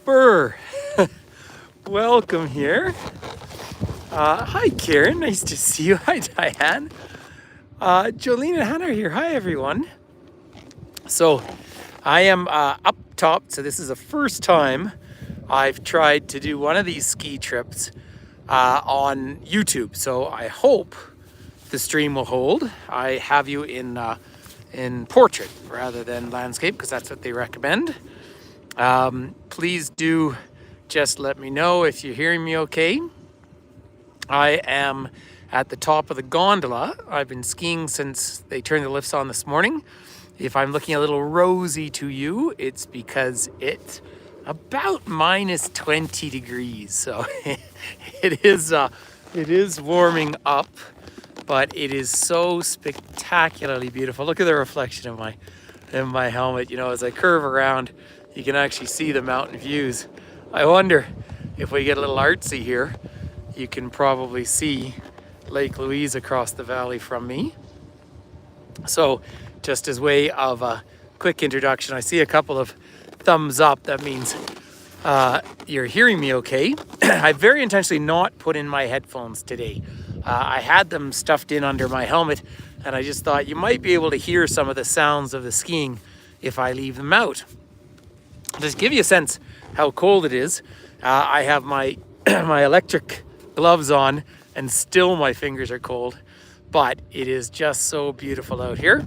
Burr. Welcome here. Hi, Karen. Nice to see you. Hi, Diane. Jolene and Hannah are here. Hi, everyone. So I am up top. So this is the first time I've tried to do one of these ski trips on YouTube. So I hope the stream will hold. I have you in portrait rather than landscape because that's what they recommend. Please do just let me know if you're hearing me okay. I am at the top of the gondola. I've been skiing since they turned the lifts on this morning. If I'm looking a little rosy to you, it's because it's about minus 20 degrees. So it is warming up, but it is so spectacularly beautiful. Look at the reflection of my helmet. You know, as I curve around, you can actually see the mountain views. I wonder if we get a little artsy here, you can probably see Lake Louise across the valley from me. So just as way of a quick introduction, I see a couple of thumbs up. That means you're hearing me okay. I very intentionally not put in my headphones today. I had them stuffed in under my helmet, and I just thought you might be able to hear some of the sounds of the skiing if I leave them out. Just give you a sense how cold it is. I have my my electric gloves on, and still my fingers are cold, but it is just so beautiful out here.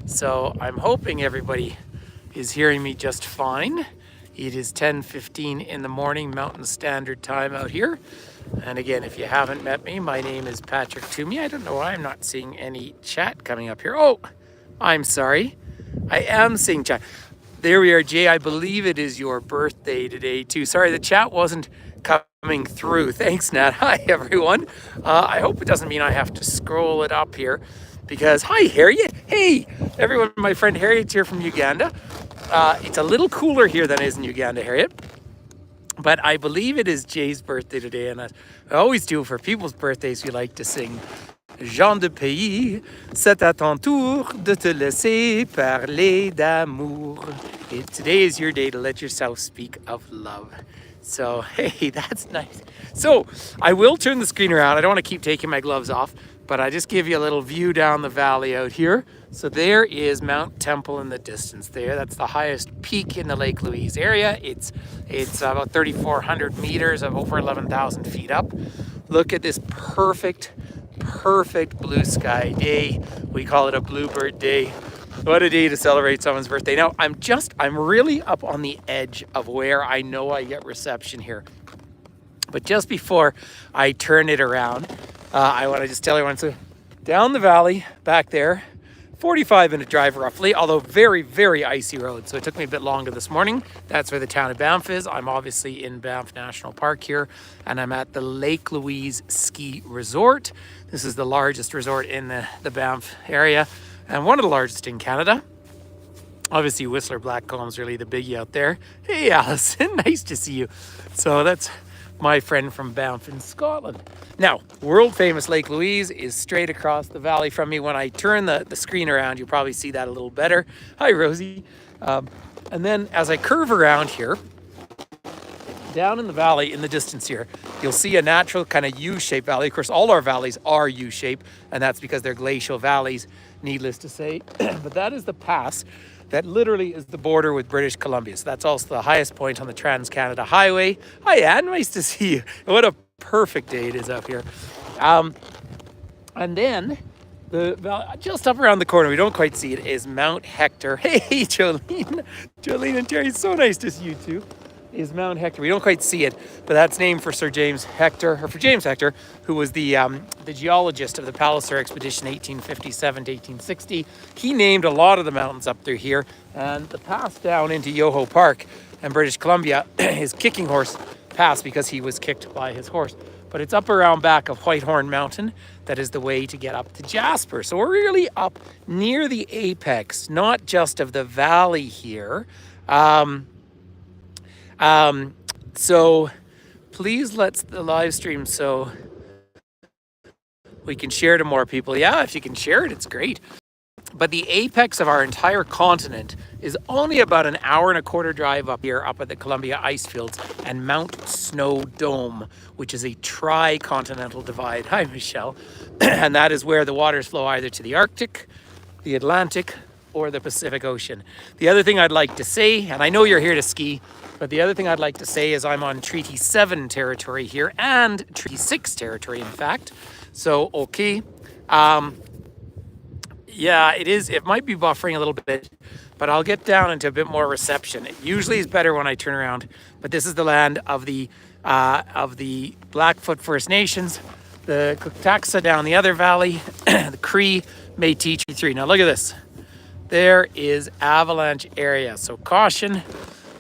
So I'm hoping everybody is hearing me just fine. It is 10:15 in the morning, Mountain Standard Time out here. And again, if you haven't met me, my name is Patrick Toomey. I don't know why I'm not seeing any chat coming up here. Oh, I'm sorry. I am seeing chat. There we are, Jay. I believe it is your birthday today, too. Sorry, the chat wasn't coming through. Thanks, Nat. Hi, everyone. I hope it doesn't mean I have to scroll it up here because, hi, Harriet. Hey, everyone. My friend Harriet's here from Uganda. It's a little cooler here than it is in Uganda, Harriet. But I believe it is Jay's birthday today, and I always do for people's birthdays, we like to sing Jean de pays, c'est à ton tour de te laisser parler d'amour. Today is your day to let yourself speak of love. So, hey, that's nice. So, I will turn the screen around. I don't want to keep taking my gloves off, but I just give you a little view down the valley out here. So there is Mount Temple in the distance there. That's the highest peak in the Lake Louise area. It's about 3,400 meters of over 11,000 feet up. Look at this perfect blue sky day. We call it a bluebird day. What a day to celebrate someone's birthday. Now, I'm really up on the edge of where I know I get reception here. But just before I turn it around, I want to just tell everyone, so down the valley back there, 45-minute drive roughly, although very, very icy road. So it took me a bit longer this morning. That's where the town of Banff is. I'm obviously in Banff National Park here, and I'm at the Lake Louise Ski Resort. This is the largest resort in the Banff area and one of the largest in Canada. Obviously, Whistler Blackcomb's really the biggie out there. Hey, Allison, nice to see you. So that's my friend from Banff in Scotland. Now, world famous Lake Louise is straight across the valley from me. When I turn the screen around, you'll probably see that a little better. Hi, Rosie. And then as I curve around here, down in the valley in the distance here, you'll see a natural kind of U-shaped valley. Of course, all our valleys are U-shaped, and that's because they're glacial valleys, needless to say. But that is the pass that literally is the border with British Columbia. So that's also the highest point on the Trans-Canada Highway. Hi, Anne. Nice to see you. What a perfect day it is up here. And then just up around the corner, we don't quite see it, is Mount Hector. Hey, Jolene. Jolene and Terry, so nice to see you too. Is Mount Hector. We don't quite see it, but that's named for James Hector, who was the geologist of the Palliser expedition 1857 to 1860. He named a lot of the mountains up through here, and the pass down into Yoho Park in British Columbia is Kicking Horse Pass because he was kicked by his horse. But it's up around back of Whitehorn Mountain. That is the way to get up to Jasper. So we're really up near the apex, not just of the valley here. So please let's the live stream so we can share to more people. Yeah, if you can share it, it's great. But the apex of our entire continent is only about an hour and a quarter drive up here, up at the Columbia ice fields and Mount Snow Dome, which is a tri-continental divide. Hi, Michelle. And that is where the waters flow either to the Arctic, the Atlantic, or the Pacific Ocean. The other thing I'd like to say, and I know you're here to ski, but the other thing I'd like to say is I'm on Treaty 7 territory here, and Treaty 6 territory, in fact. So, okay. Yeah, it is. It might be buffering a little bit, but I'll get down into a bit more reception. It usually is better when I turn around, but this is the land of the Blackfoot First Nations, the Kuktaksa down the other valley, the Cree, Métis, Treaty 3. Now look at this. There is avalanche area, so caution.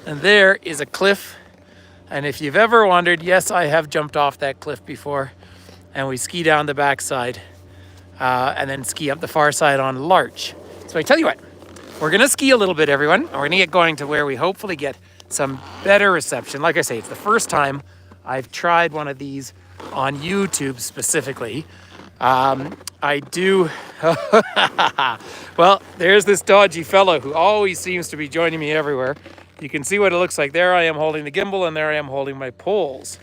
And there is a cliff. And if you've ever wondered, yes, I have jumped off that cliff before, and we ski down the backside. And then ski up the far side on Larch. So I tell you what, we're gonna ski a little bit, everyone. And we're gonna get going to where we hopefully get some better reception. Like I say, it's the first time I've tried one of these on YouTube specifically. I do, well, there's this dodgy fellow who always seems to be joining me everywhere. You can see what it looks like. There I am holding the gimbal and there I am holding my poles.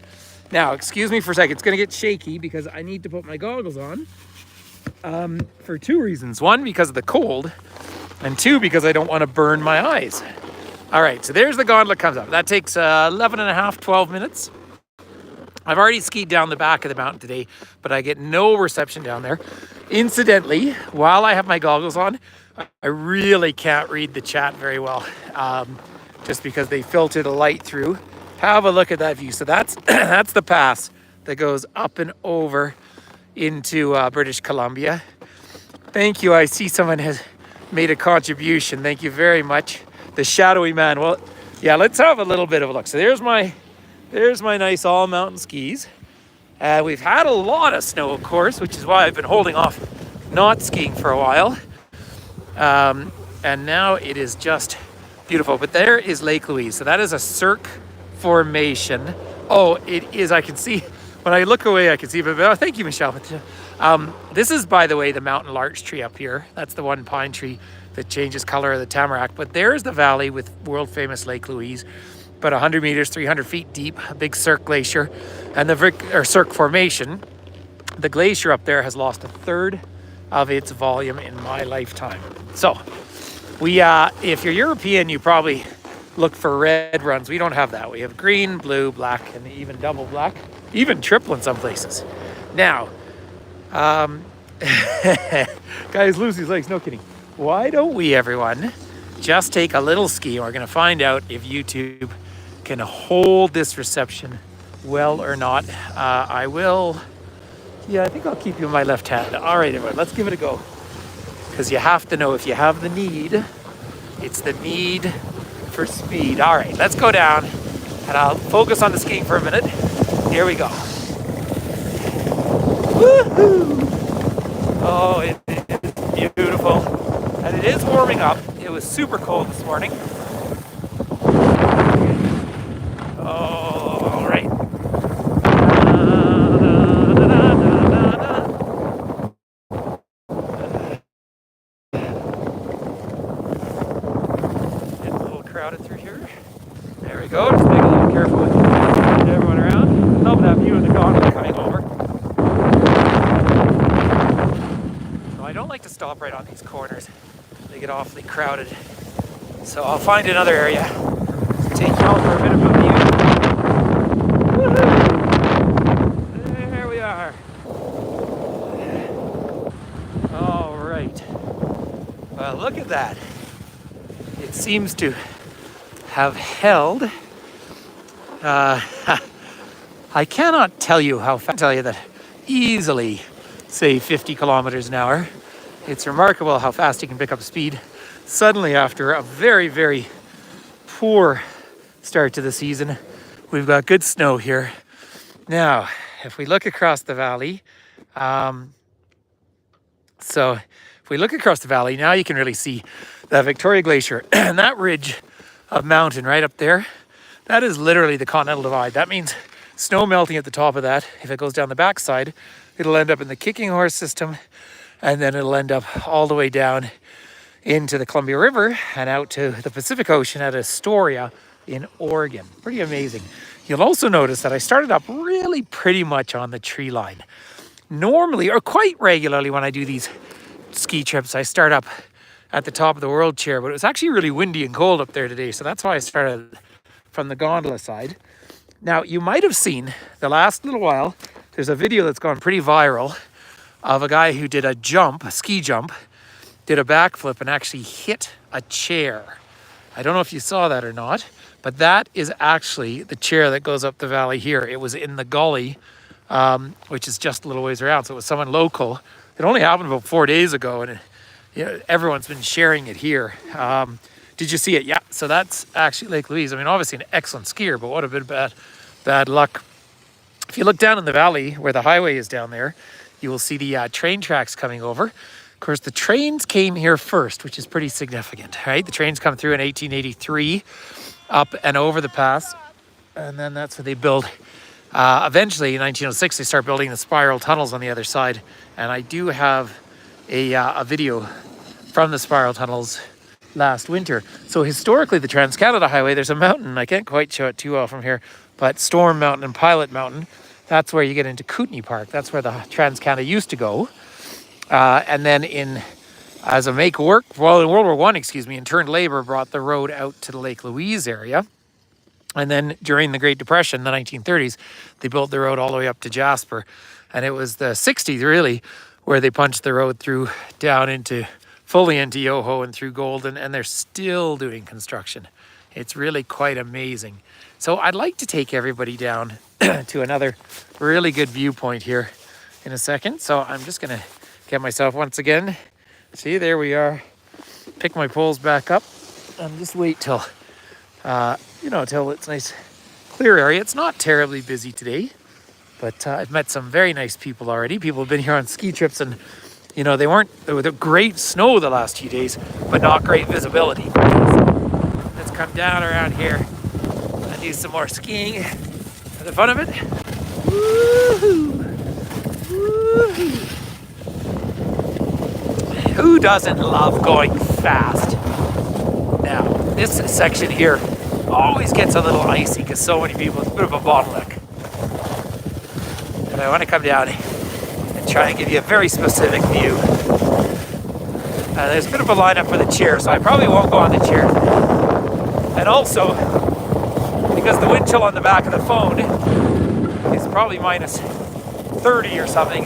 Now, excuse me for a second, it's gonna get shaky because I need to put my goggles on. For two reasons. One, because of the cold, and two, because I don't want to burn my eyes. All right, so there's the gauntlet comes up. That takes 11 and a half, 12 minutes. I've already skied down the back of the mountain today, but I get no reception down there. Incidentally, while I have my goggles on, I really can't read the chat very well, just because they filter the light through. Have a look at that view. So that's that's the pass that goes up and over into British Columbia. Thank you. I see someone has made a contribution. Thank you very much. The shadowy man. Well, yeah, let's have a little bit of a look. So there's my nice all mountain skis. We've had a lot of snow, of course, which is why I've been holding off not skiing for a while. And now it is just beautiful. But there is Lake Louise. So that is a cirque formation. Oh, it is. I can see. When I look away, I can see, but oh, thank you, Michelle. This is, by the way, the mountain larch tree up here. That's the one pine tree that changes color of the tamarack. But there's the valley with world famous Lake Louise, about 100 meters, 300 feet deep, a big cirque glacier, and the cirque formation. The glacier up there has lost a third of its volume in my lifetime. So, if you're European, you probably look for red runs. We don't have that. We have green, blue, black, and even double black. Even triple in some places. Now, guys, Lucy's legs, no kidding. Why don't we, everyone, just take a little ski? We're going to find out if YouTube can hold this reception well or not. I will. Yeah, I think I'll keep you in my left hand. All right, everyone, let's give it a go. Because you have to know if you have the need, it's the need for speed. All right, let's go down and I'll focus on the skiing for a minute. Here we go. Woohoo! Oh, it is beautiful. And it is warming up. It was super cold this morning. Oh, all right. Getting a little crowded through here. There we go. Just being a little careful with everyone around. Love that view of the gauntlet coming over. So I don't like to stop right on these corners. They get awfully crowded. So I'll find another area to take you out for a bit of a view. Woohoo! There we are. All right. Well, look at that. It seems to have held. I cannot tell you how fast. I tell you that easily, say 50 kilometers an hour. It's remarkable how fast you can pick up speed suddenly after a very, very poor start to the season. We've got good snow here. Now, if we look across the valley, now you can really see the Victoria Glacier and that ridge of mountain right up there. That is literally the Continental Divide. That means snow melting at the top of that. If it goes down the backside, it'll end up in the Kicking Horse system, and then it'll end up all the way down into the Columbia River and out to the Pacific Ocean at Astoria in Oregon. Pretty amazing. You'll also notice that I started up really pretty much on the tree line. Normally, or quite regularly when I do these ski trips, I start up at the top of the world chair, but it was actually really windy and cold up there today, so that's why I started from the gondola side. Now, you might have seen the last little while, there's a video that's gone pretty viral of a guy who did a jump, a ski jump, did a backflip and actually hit a chair. I don't know if you saw that or not, but that is actually the chair that goes up the valley here. It was in the gully, which is just a little ways around. So it was someone local. It only happened about 4 days ago, and everyone's been sharing it here. Did you see it? Yeah. So that's actually Lake Louise. I mean, obviously an excellent skier, but what a bit of bad luck. If you look down in the valley where the highway is down there, you will see the train tracks coming over. Of course, the trains came here first, which is pretty significant, right? The trains come through in 1883 up and over the pass, and then that's where they build. Eventually, in 1906, they start building the spiral tunnels on the other side, and I do have a video from the spiral tunnels last winter. So historically, the Trans-Canada Highway, there's a mountain, I can't quite show it too well from here, but Storm Mountain and Pilot Mountain, that's where you get into Kootenay Park. That's where the Trans-Canada used to go. And then in World War I, interned labor brought the road out to the Lake Louise area. And then during the Great Depression, the 1930s, they built the road all the way up to Jasper. And it was the 60s, really, where they punched the road through down fully into Yoho and through Golden, and they're still doing construction. It's really quite amazing. So I'd like to take everybody down to another really good viewpoint here in a second. So I'm just gonna get myself once again. See, there we are. Pick my poles back up and just wait till till it's nice clear area. It's not terribly busy today, but I've met some very nice people already. People have been here on ski trips, and there were great snow the last few days, but not great visibility. Let's come down around here and do some more skiing for the fun of it. Woo-hoo! Woo-hoo! Who doesn't love going fast? Now, this section here always gets a little icy because so many people, it's a bit of a bottleneck. And I want to come down and try and give you a very specific view. There's a bit of a lineup for the chair, so I probably won't go on the chair. And also, because the wind chill on the back of the phone is probably minus 30 or something,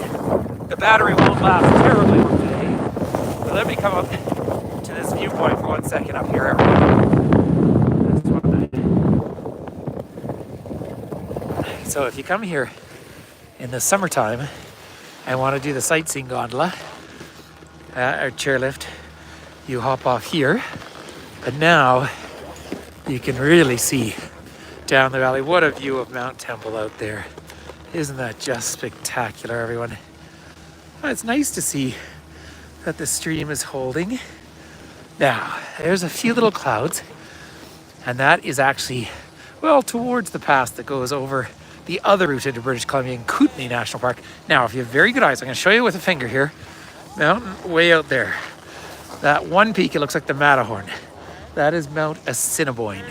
the battery won't last terribly long today. So let me come up to this viewpoint for 1 second up here. So if you come here in the summertime and want to do the sightseeing gondola or chairlift, you hop off here. But now you can really see down the valley. What a view of Mount Temple out there. Isn't that just spectacular, everyone? Well, it's nice to see that the stream is holding. Now, there's a few little clouds, and that is actually, towards the pass that goes over the other route into British Columbia in Kootenay National Park. Now, if you have very good eyes, I'm going to show you with a finger here. Mountain way out there. That one peak, it looks like the Matterhorn. That is Mount Assiniboine.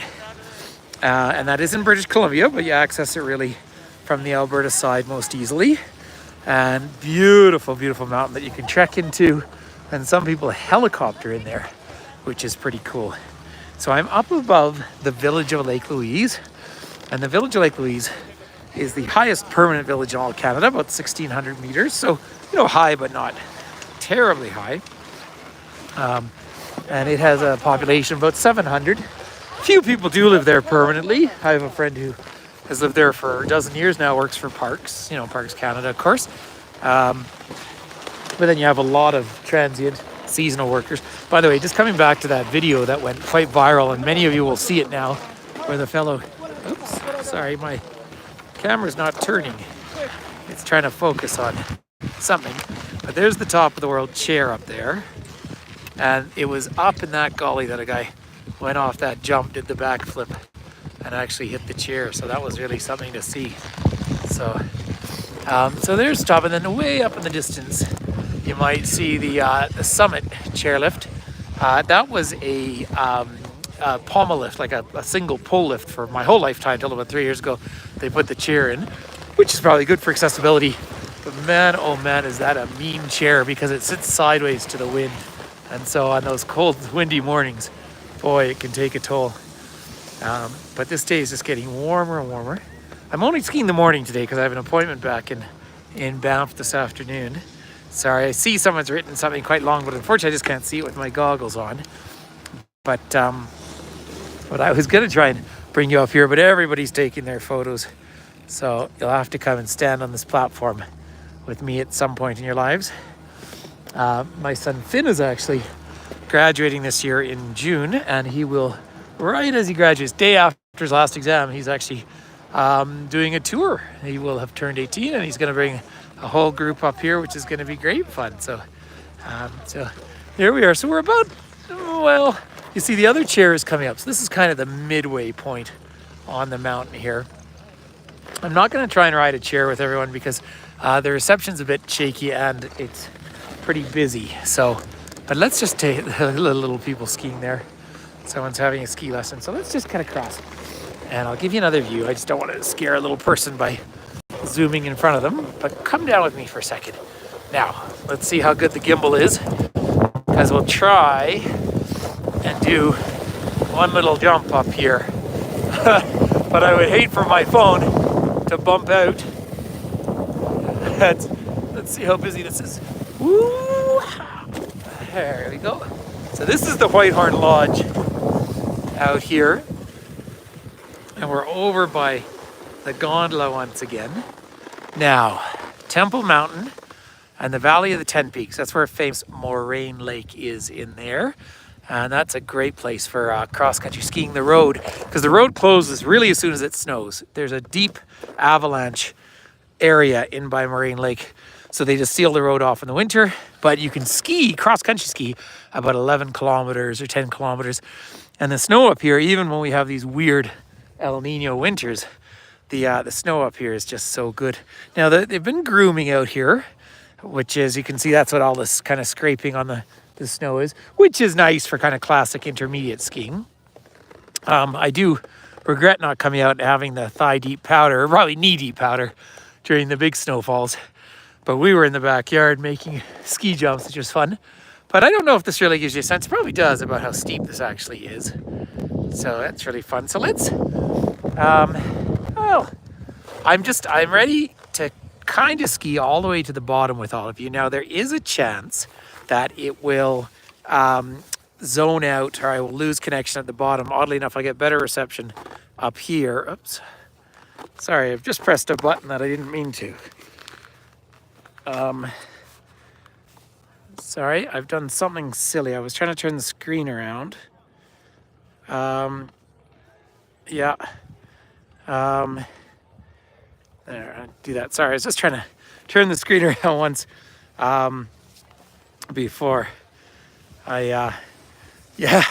And that is in British Columbia, but you access it really from the Alberta side most easily. And beautiful, beautiful mountain that you can trek into. And some people helicopter in there, which is pretty cool. So I'm up above the village of Lake Louise. And the village of Lake Louise is the highest permanent village in all of Canada, about 1,600 meters. So, high, but not terribly high. And it has a population of about 700. Few people do live there permanently. I have a friend who has lived there for a dozen years now, works for Parks, Parks Canada, of course. But then you have a lot of transient seasonal workers. By the way, just coming back to that video that went quite viral, and many of you will see it now, where the fellow, sorry, my camera's not turning. It's trying to focus on something. But there's the top of the world chair up there. And it was up in that gully that a guy went off that jump, did the backflip, and actually hit the chair. So that was really something to see. So there's top, and then way up in the distance, you might see the summit chairlift. That was a pommel lift, like a single pull lift for my whole lifetime until about 3 years ago. They put the chair in, which is probably good for accessibility. But man, oh man, is that a mean chair because it sits sideways to the wind. And so on those cold, windy mornings, boy, it can take a toll. But this day is just getting warmer and warmer. I'm only skiing the morning today because I have an appointment back in Banff this afternoon. Sorry, I see someone's written something quite long, but unfortunately I just can't see it with my goggles on. But I was going to try and bring you up here, but everybody's taking their photos. So you'll have to come and stand on this platform with me at some point in your lives. My son Finn is actually graduating this year in June, and he will, right as he graduates, day after his last exam, he's actually doing a tour. He will have turned 18, and he's going to bring a whole group up here, which is going to be great fun. So here we are. So we're about, well, you see the other chair is coming up. So this is kind of the midway point on the mountain here. I'm not going to try and ride a chair with everyone because the reception's a bit shaky and it's pretty busy. So, but let's just take the little people skiing there. Someone's having a ski lesson. So let's just kind of cross. And I'll give you another view. I just don't want to scare a little person by zooming in front of them. But come down with me for a second. Now, let's see how good the gimbal is. Because we'll try and do one little jump up here. But I would hate for my phone to bump out. Let's see how busy this is. Woo! There we go. So this is the Whitehorn Lodge out here. And we're over by the gondola once again. Now, Temple Mountain and the Valley of the Ten Peaks. That's where famous Moraine Lake is in there. And that's a great place for cross-country skiing. The road, because the road closes really as soon as it snows. There's a deep avalanche area in by Moraine Lake. So they just seal the road off in the winter. But you can ski, cross-country ski, about 11 kilometers or 10 kilometers. And the snow up here, even when we have these weird El Nino winters, the snow up here is just so good. Now, they've been grooming out here, which is, you can see that's what all this kind of scraping on the snow is, which is nice for kind of classic intermediate skiing. I do regret not coming out and having the thigh-deep powder, or probably knee-deep powder, during the big snowfalls. But we were in the backyard making ski jumps, which was fun. But I don't know if this really gives you a sense. It probably does about how steep this actually is. So that's really fun. So let's, well, I'm ready to kind of ski all the way to the bottom with all of you. Now, there is a chance that it will zone out, or I will lose connection at the bottom. Oddly enough, I get better reception up here. Oops. Sorry, I've just pressed a button that I didn't mean to. Sorry, I've done something silly. I was trying to turn the screen around. Yeah. There, I'll do that. Sorry, I was just trying to turn the screen around once before I, yeah,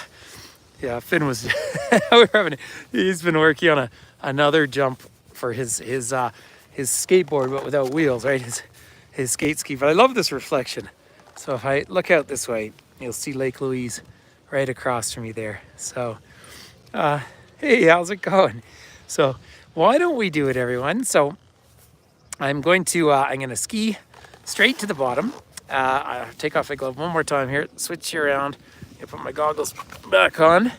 Finn was, he's been working on another jump for his skateboard, but without wheels, right? His skate ski. But I love this reflection. So if I look out this way, you'll see Lake Louise right across from me there. So, hey, how's it going? So why don't we do it, everyone? So I'm going to ski straight to the bottom. I'll take off my glove one more time here, switch you around, and put my goggles back on.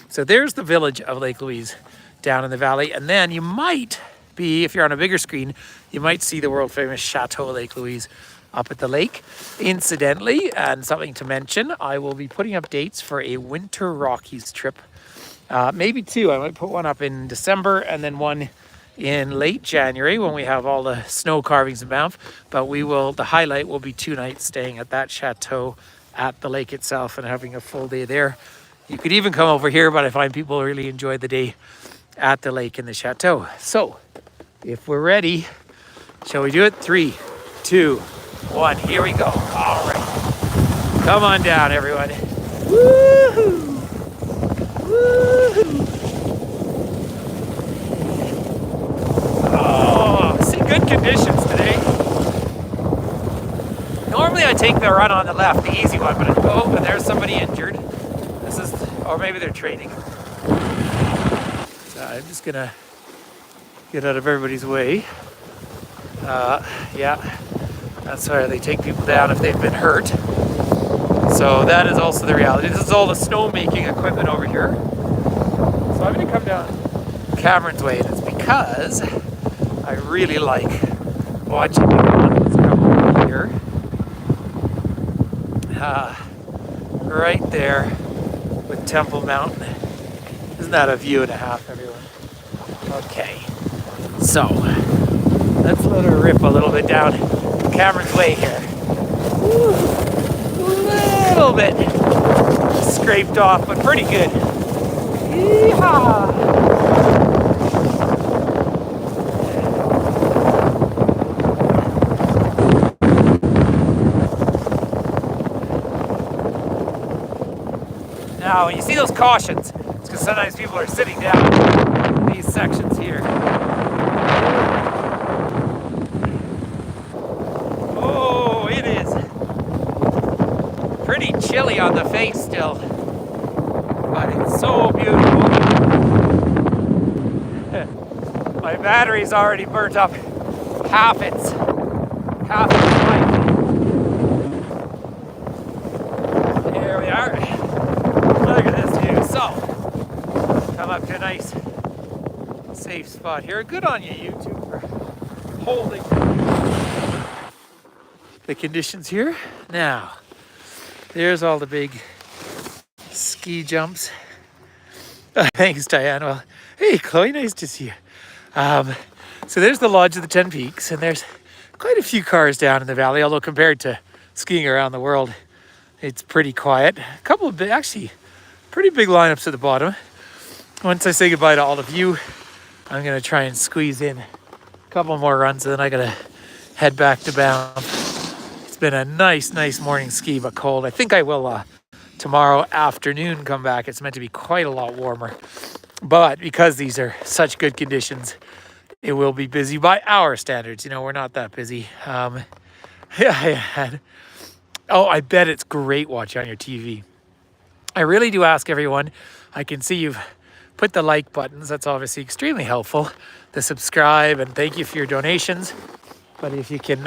So there's the village of Lake Louise down in the valley. And then you might be, if you're on a bigger screen, you might see the world famous Chateau Lake Louise up at the lake. Incidentally, and something to mention, I will be putting up dates for a winter Rockies trip. Maybe two. I might put one up in December and then one in late January when we have all the snow carvings in Banff. But the highlight will be 2 nights staying at that chateau at the lake itself and having a full day there. You could even come over here, but I find people really enjoy the day at the lake in the chateau. So if we're ready, shall we do it? 3, 2, 1, here we go. All right. Come on down, everyone. Woo-hoo! Woo-hoo! Oh, see, good conditions today. Normally I take the run on the left, the easy one, but and there's somebody injured. Or maybe they're training. So I'm just gonna get out of everybody's way. Yeah, that's why they take people down if they've been hurt. So that is also the reality. This is all the snowmaking equipment over here. So I'm gonna come down Cameron's way, and it's because I really like watching it on. Let's come over here. Right there with Temple Mountain. Isn't that a view and a half, everyone? Okay, so let's let her rip a little bit down Cameron's way here. Woo, a little bit scraped off, but pretty good. Yeehaw! Now, when you see those cautions, it's because sometimes people are sitting down in these sections here. Oh, it is pretty chilly on the face still, but it's so beautiful. My battery's already burnt up half its life. Here we are. Look at this view. So, come up to a nice safe spot here. Good on you, YouTube, for holding the conditions here. Now, there's all the big ski jumps. Thanks, Diane. Well, hey, Chloe, nice to see you. So there's the Lodge of the 10 Peaks, and there's quite a few cars down in the valley, although compared to skiing around the world, it's pretty quiet. A couple of actually pretty big lineups at the bottom. Once I say goodbye to all of you, I'm going to try and squeeze in a couple more runs, and then I got to head back to Banff. It's been a nice morning ski, but cold. I think I will tomorrow afternoon come back. It's meant to be quite a lot warmer. But because these are such good conditions, it will be busy by our standards. You know, we're not that busy. I bet it's great watching on your TV. I really do ask everyone. I can see you've put the like buttons. That's obviously extremely helpful. The subscribe, and thank you for your donations. But if you can,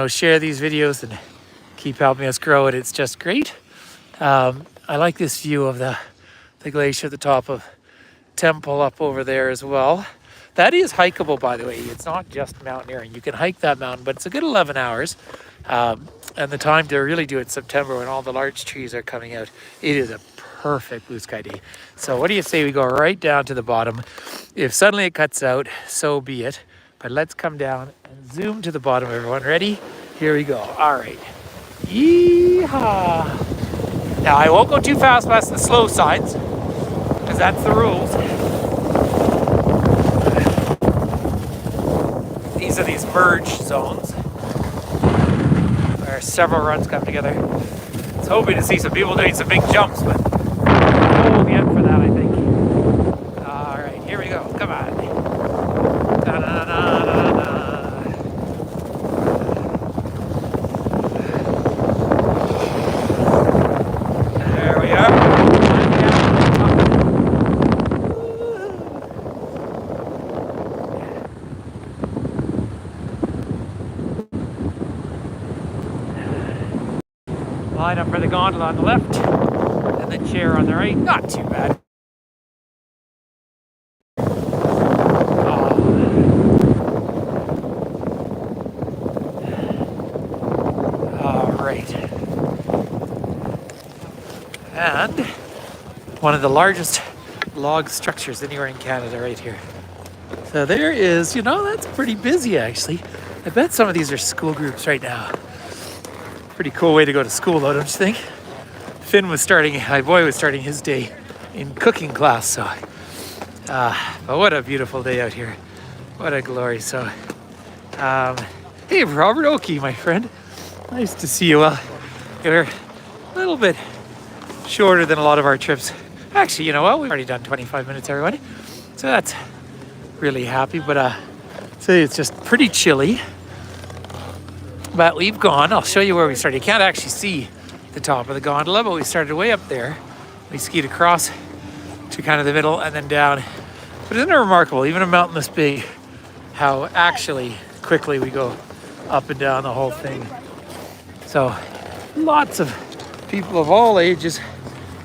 share these videos and keep helping us grow it, it's just great. I like this view of the glacier at the top of Temple up over there as well. That is hikeable, by the way. It's not just mountaineering. You can hike that mountain, but it's a good 11 hours. And the time to really do it, September, when all the large trees are coming out. It is a perfect blue sky day. So what do you say we go right down to the bottom? If suddenly it cuts out, so be it. But let's come down and zoom to the bottom, everyone. Ready? Here we go. All right. Yeehaw! Now, I won't go too fast past the slow signs, because that's the rules. These are these merge zones, where several runs come together. I was hoping to see some people doing some big jumps, but no yet for that, I think. All right, here we go. Come on. Da-da-da-da-da. There we are. Line up for the gondola on the left, and the chair on the right. Not too bad. All right. And one of the largest log structures anywhere in Canada right here. So there is, that's pretty busy actually. I bet some of these are school groups right now. Pretty cool way to go to school though, don't you think? My boy was starting his day in cooking class, so. But what a beautiful day out here. What a glory. So, hey, Robert Oakey, my friend. Nice to see you. Well, you're a little bit shorter than a lot of our trips. Actually, you know what? We've already done 25 minutes, everyone. So that's really happy, but so it's just pretty chilly. But we've gone, I'll show you where we started. You can't actually see the top of the gondola, but we started way up there We skied across to kind of the middle and then down. But isn't it remarkable, even a mountain this big, how actually quickly we go up and down the whole thing. So lots of people of all ages.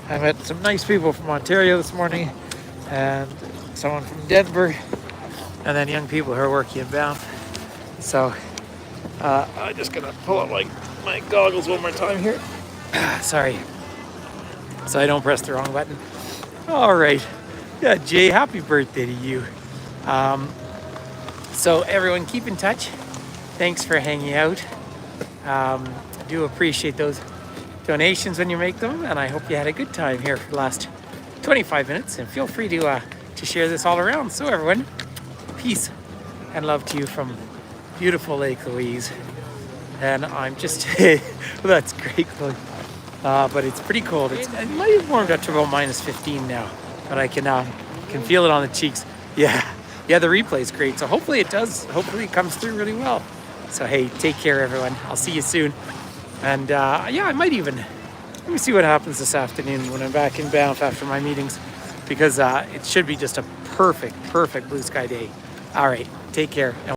I met some nice people from Ontario this morning and someone from Denver, and then young people who are working in Banff. So I'm just gonna pull up my goggles one more time here. Sorry, so I don't press the wrong button. All right, yeah, Jay, happy birthday to you. So everyone, keep in touch. Thanks for hanging out. I do appreciate those donations when you make them, and I hope you had a good time here for the last 25 minutes. And feel free to share this all around. So everyone, peace and love to you from beautiful Lake Louise. And I'm just, well, that's great, Chloe. But it's pretty cold. It might have warmed up to about -15 now, but I can feel it on the cheeks. Yeah, the replay is great. So hopefully it does. Hopefully it comes through really well. So hey, take care, everyone. I'll see you soon. And yeah, I might even, let me see what happens this afternoon when I'm back in Banff after my meetings, because it should be just a perfect blue sky day. All right, take care.